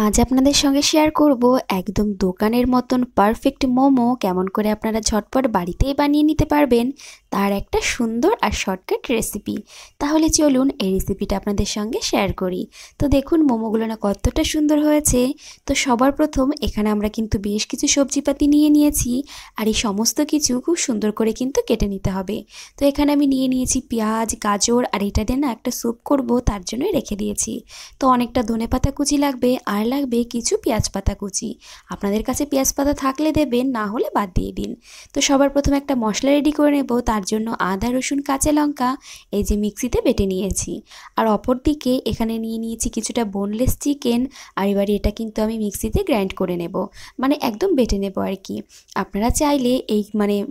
আজ আপনাদের সঙ্গে শেয়ার করব একদম দোকানের মতন পারফেক্ট মোমো কেমন করে আপনারা ঝটপট বাড়িতেই বানিয়ে নিতে পারবেন তার একটা সুন্দর আর শর্টকাট রেসিপি। তাহলে চলুন এই রেসিপিটা আপনাদের সঙ্গে শেয়ার করি। তো দেখুন মোমোগুলো না কতটা সুন্দর হয়েছে। তো সবার প্রথম এখানে আমরা কিন্তু বেশ কিছু সবজিপাতি নিয়ে নিয়েছি, আর এই সমস্ত কিছু খুব সুন্দর করে কিন্তু কেটে নিতে হবে। তো এখানে আমি নিয়ে নিয়েছি পেঁয়াজ, গাজর, আর এটা দিয়ে না একটা স্যুপ করব তার জন্যই রেখে দিয়েছি। তো অনেকটা ধনেপাতা কুচি লাগবে, আর লাগবে কিছু পেঁয়াজ পাতা কুচি। আপনাদের কাছে পেঁয়াজ পাতা থাকলে দেবেন, না হলে বাদ দিয়ে দিন। তো সবার প্রথমে একটা মশলা রেডি করে নেব। তার জন্য আদা, রসুন, কাঁচা লঙ্কা এই যে মিক্সিতে বেটে নিয়েছি। আর অপর দিকে এখানে নিয়ে নিয়েছি কিছুটা বোনলেস চিকেন, আর এবারে এটা কিন্তু আমি মিক্সিতে গ্রাইন্ড করে নেব, মানে একদম বেটে নেব আর কি। আপনারা চাইলে এই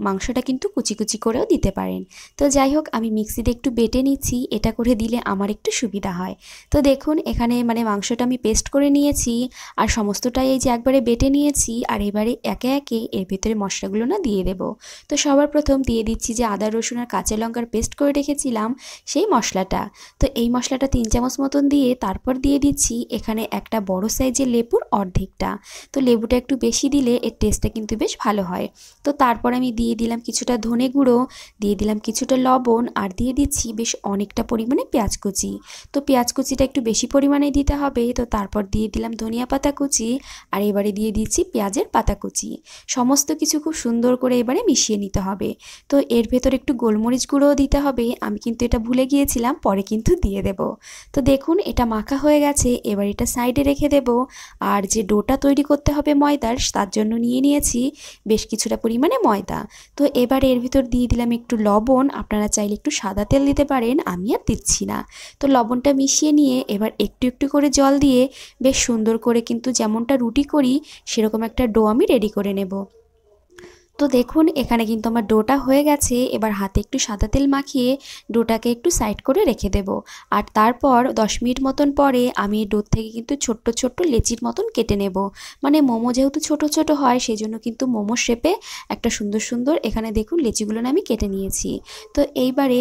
মাংসটা কিন্তু কুচি কুচি করেও দিতে পারেন। তো যাই হোক, আমি মিক্সিতে একটু বেটে নিচ্ছি, এটা করে দিলে আমার একটু সুবিধা হয়। তো দেখুন এখানে মাংসটা আমি পেস্ট করে নিয়েছি, আর সমস্তটাই এই যে একবারে বেটে নিয়েছি। আর এবারে একে একে এর ভিতরে মশলাগুলো না দিয়ে দেব। তো সবার প্রথম দিয়ে দিচ্ছি যে আদা, রসুন আর কাঁচা লঙ্কার পেস্ট করে রেখেছিলাম সেই মশলাটা। তো এই মশলাটা 3 চামচ মতন দিয়ে তারপর দিয়ে দিচ্ছি এখানে একটা বড় সাইজের লেবুর অর্ধেকটা। তো লেবুটা একটু বেশি দিলে এর টেস্টটা কিন্তু বেশ ভালো হয়। তো তারপর আমি দিয়ে দিলাম কিছুটা ধনে গুঁড়ো, দিয়ে দিলাম কিছুটা লবণ, আর দিয়ে দিচ্ছি বেশ অনেকটা পরিমাণে পেঁয়াজ কুচি। তো পেঁয়াজ কুচিটা একটু বেশি পরিমাণে দিতে হবে। তো তারপর দিয়ে দিলাম ধনিয়া পাতা কুচি, আর এবারে দিয়ে দিচ্ছি পেঁয়াজের পাতা কুচি। সমস্ত কিছু খুব সুন্দর করে এবারে মিশিয়ে নিতে হবে। তো এর ভেতর একটু গোলমরিচ গুঁড়োও দিতে হবে, আমি কিন্তু এটা ভুলে গিয়েছিলাম, পরে কিন্তু দিয়ে দেব। তো দেখুন এটা মাখা হয়ে গেছে, এবার এটা সাইডে রেখে দেব। আর যে ডোটা তৈরি করতে হবে ময়দার, তার জন্য নিয়ে নিয়েছি বেশ কিছুটা পরিমাণে ময়দা। তো এবার এর ভিতর দিয়ে দিলাম একটু লবণ, আপনারা চাইলে একটু সাদা তেল দিতে পারেন, আমি আর দিচ্ছি না। তো লবণটা মিশিয়ে নিয়ে এবার একটু একটু করে জল দিয়ে বেশ সুন্দর করে কিন্তু যেমনটা রুটি করি সেরকম একটা ডো আমি রেডি করে নেব। তো দেখুন এখানে কিন্তু আমার ডোটা হয়ে গেছে। এবার হাতে একটু সাদা তেল মাখিয়ে ডোটাকে একটু সাইড করে রেখে দেব। আর তারপর 10 মিনিট মতন পরে আমি ডো থেকে কিন্তু ছোট্ট ছোট্ট লেচির মতন কেটে নেব। মানে মোমো যেহেতু ছোট ছোট হয় সেই জন্য কিন্তু মোমো শেপে একটা সুন্দর সুন্দর এখানে দেখুন লেচিগুলো না আমি কেটে নিয়েছি। তো এইবারে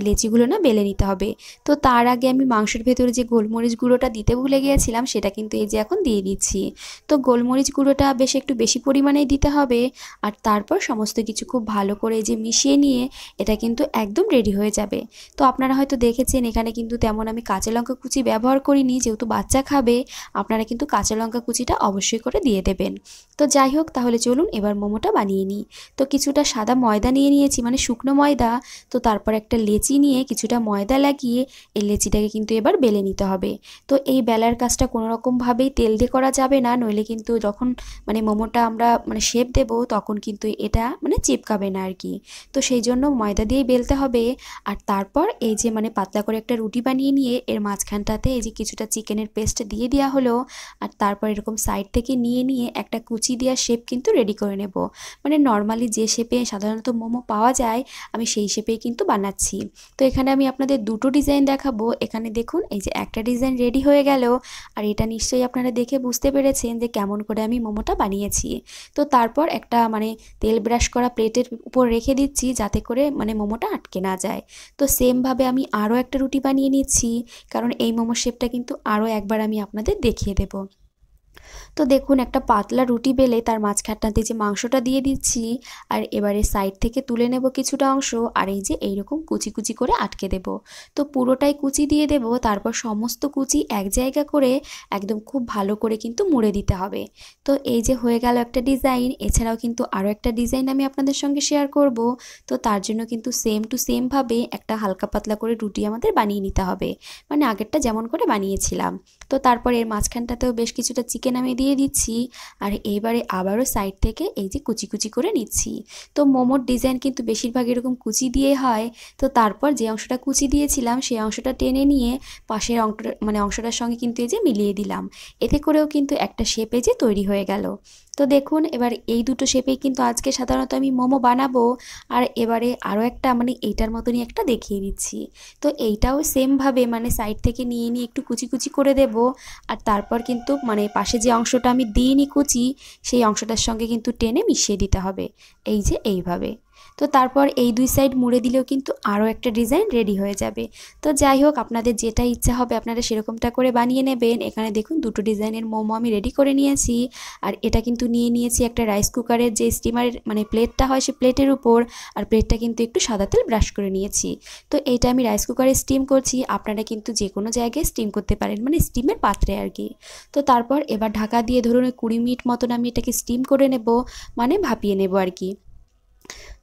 লেচিগুলো না বেলে নিতে হবে। তো তার আগে আমি মাংসের ভেতরে যে গোলমরিচ গুঁড়োটা দিতে ভুলে গিয়েছিলাম সেটা কিন্তু এই যে এখন দিয়ে দিচ্ছি। তো গোলমরিচ গুঁড়োটা বেশ একটু বেশি পরিমাণেই দিতে হবে। আর তারপর সমস্ত কিছু খুব ভালো করে যে মিশিয়ে নিয়ে এটা কিন্তু একদম রেডি হয়ে যাবে। তো আপনারা হয়তো দেখেছেন এখানে কিন্তু তেমন আমি কাঁচা লঙ্কা কুচি ব্যবহার করিনি, যেহেতু বাচ্চা খাবে। আপনারা কিন্তু কাঁচা লঙ্কা কুচিটা অবশ্যই করে দিয়ে দেবেন। তো যাই হোক, তাহলে চলুন এবার মোমোটা বানিয়ে নিই। তো কিছুটা সাদা ময়দা নিয়ে নিয়েছি, মানে শুকনো ময়দা। তো তারপর একটা লেচি নিয়ে কিছুটা ময়দা লাগিয়ে এই লেচিটাকে কিন্তু এবার বেলে নিতে হবে। তো এই বেলার কাজটা কোনো রকমভাবেই তেল দিয়ে করা যাবে না, নইলে কিন্তু যখন মোমোটা আমরা শেপ দেব তখন কিন্তু এটা চিপকাবে না আর কি। তো সেই জন্য ময়দা দিয়েই বেলতে হবে। আর তারপর এই যে পাতলা করে একটা রুটি বানিয়ে নিয়ে এর মাঝখানটাতে এই যে কিছুটা চিকেনের পেস্ট দিয়ে দেওয়া হলো। আর তারপর এরকম সাইড থেকে নিয়ে নিয়ে একটা কুচি দেওয়া শেপ কিন্তু রেডি করে নেব। নর্মালি যে শেপে সাধারণত মোমো পাওয়া যায় আমি সেই শেপেই কিন্তু বানাচ্ছি। তো এখানে আমি আপনাদের দুটো ডিজাইন দেখাবো। এখানে দেখুন এই যে একটা ডিজাইন রেডি হয়ে গেল। আর এটা নিশ্চয়ই আপনারা দেখে বুঝতে পেরেছেন যে কেমন করে আমি মোমোটা বানিয়েছি। তো তারপর একটা তেল ব্রাশ করা প্লেটের উপর রেখে দিচ্ছি যাতে করে মোমোটা আটকে না যায়। তো সেমভাবে আমি আরও একটা রুটি বানিয়ে নিচ্ছি, কারণ এই মোমো শেপটা কিন্তু আরও একবার আমি আপনাদের দেখিয়ে দেবো। তো দেখুন একটা পাতলা রুটি বেলে তার মাঝখানটাতে যে মাংসটা দিয়ে দিচ্ছি, আর এবারে সাইড থেকে তুলে নেব কিছুটা অংশ, আর এই যে এইরকম কুচি কুচি করে আটকে দেব। তো পুরোটাই কুচি দিয়ে দেব, তারপর সমস্ত কুচি এক জায়গা করে একদম খুব ভালো করে কিন্তু মুড়ে দিতে হবে। তো এই যে হয়ে গেল একটা ডিজাইন। এছাড়াও কিন্তু আরও একটা ডিজাইন আমি আপনাদের সঙ্গে শেয়ার করব। তো তার জন্য কিন্তু সেম টু সেমভাবে একটা হালকা পাতলা করে রুটি আমাদের বানিয়ে নিতে হবে, আগেরটা যেমন করে বানিয়েছিলাম। তো তারপর এর মাঝখানটাতেও বেশ কিছুটা চিকেন আমি দিয়ে দিচ্ছি, আর এইবারে আবারও সাইড থেকে এই যে কুচি কুচি করে নিচ্ছি। তো মোমোর ডিজাইন কিন্তু বেশিরভাগ এরকম কুচি দিয়ে হয়। তো তারপর যে অংশটা কুচি দিয়েছিলাম সেই অংশটা টেনে নিয়ে পাশের অংশটার সঙ্গে কিন্তু এই যে মিলিয়ে দিলাম। এতে করেও কিন্তু একটা শেপে যে তৈরি হয়ে গেল। তো দেখুন এবার এই দুটো শেপেই কিন্তু আজকে সাধারণত আমি মোমো বানাবো। আর এবারে আরও একটা এইটার মতনই একটা দেখিয়ে দিচ্ছি। তো এইটাও সেমভাবে সাইড থেকে নিয়ে নিয়ে একটু কুচি কুচি করে দেব। আর তারপর কিন্তু পাশে যে অংশটা আমি দিইনি কুচি সেই অংশটার সঙ্গে কিন্তু টেনে মিশিয়ে দিতে হবে, এই যে এইভাবে। তো তারপর এই দুই সাইড মুড়ে দিলেও কিন্তু আরও একটা ডিজাইন রেডি হয়ে যাবে। তো যাই হোক, আপনাদের যেটা ইচ্ছা হবে আপনারা সেরকমটা করে বানিয়ে নেবেন। এখানে দেখুন দুটো ডিজাইনের মোমো আমি রেডি করে নিয়েছি। আর এটা কিন্তু নিয়ে নিয়েছি একটা রাইস কুকারের যে স্টিমারের মানে প্লেটটা হয় সেই প্লেটের উপর, আর প্লেটটা কিন্তু একটু সাদা তেল ব্রাশ করে নিয়েছি। তো এইটা আমি রাইস কুকারে স্টিম করছি, আপনারা কিন্তু যে কোনো জায়গায় স্টিম করতে পারেন, মানে স্টিমের পাত্রে আর কি। তো তারপর এবার ঢাকা দিয়ে ধরুন 20 মিনিট মতন আমি এটাকে স্টিম করে নেব, মানে ভাপিয়ে নেব আর কি।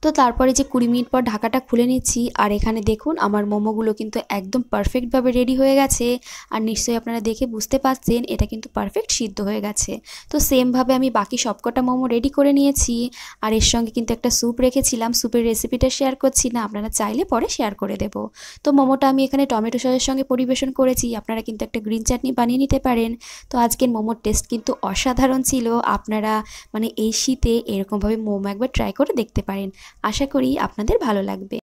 তো তারপরে যে 20 মিনিট পর ঢাকাটা খুলে নিচ্ছি, আর এখানে দেখুন আমার মোমোগুলো কিন্তু একদম পারফেক্টভাবে রেডি হয়ে গেছে। আর নিশ্চয়ই আপনারা দেখে বুঝতে পারছেন এটা কিন্তু পারফেক্ট সিদ্ধ হয়ে গেছে। তো সেমভাবে আমি বাকি সবকটা মোমো রেডি করে নিয়েছি। আর এর সঙ্গে কিন্তু একটা স্যুপ রেখেছিলাম, স্যুপের রেসিপিটা শেয়ার করছি না, আপনারা চাইলে পরে শেয়ার করে দেব। তো মোমোটা আমি এখানে টমেটো সসের সঙ্গে পরিবেশন করেছি, আপনারা কিন্তু একটা গ্রিন চাটনি বানিয়ে নিতে পারেন। তো আজকের মোমোর টেস্ট কিন্তু অসাধারণ ছিল। আপনারা মানে এই শীতে এরকমভাবে মোমো একবার ট্রাই করে দেখতে পারেন। আশা করি আপনাদের ভালো লাগবে।